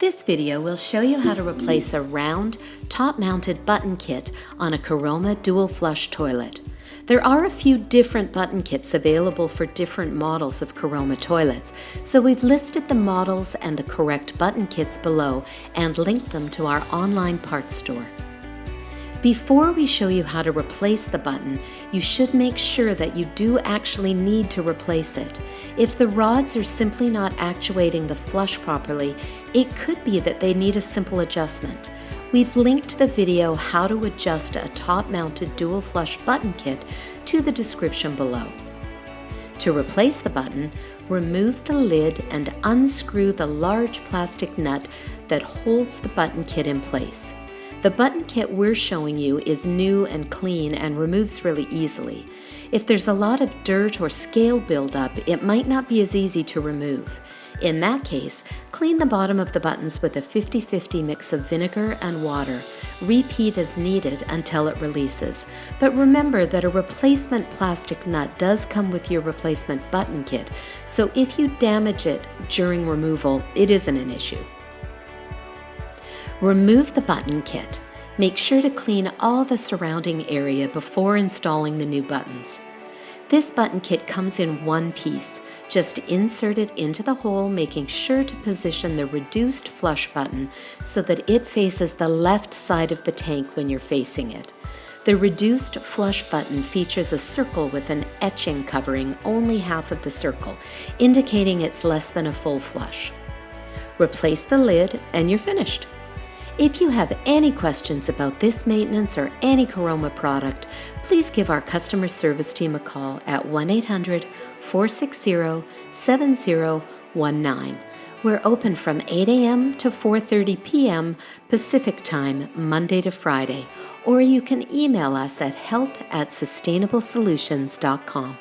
This video will show you how to replace a round, top-mounted button kit on a Caroma dual flush toilet. There are a few different button kits available for different models of Caroma toilets, so we've listed the models and the correct button kits below and linked them to our online parts store. Before we show you how to replace the button, you should make sure that you do actually need to replace it. If the rods are simply not actuating the flush properly, it could be that they need a simple adjustment. We've linked the video how to adjust a top-mounted dual flush button kit to the description below. To replace the button, remove the lid and unscrew the large plastic nut that holds the button kit in place. The button kit we're showing you is new and clean and removes really easily. If there's a lot of dirt or scale buildup, it might not be as easy to remove. In that case, clean the bottom of the buttons with a 50-50 mix of vinegar and water. Repeat as needed until it releases. But remember that a replacement plastic nut does come with your replacement button kit, so if you damage it during removal, it isn't an issue. Remove the button kit. Make sure to clean all the surrounding area before installing the new buttons. This button kit comes in one piece. Just insert it into the hole, making sure to position the reduced flush button so that it faces the left side of the tank when you're facing it. The reduced flush button features a circle with an etching covering only half of the circle, indicating it's less than a full flush. Replace the lid and you're finished. If you have any questions about this maintenance or any Caroma product, please give our customer service team a call at 1-800-460-7019. We're open from 8 a.m. to 4:30 p.m. Pacific Time, Monday to Friday, or you can email us at help@sustainablesolutions.com.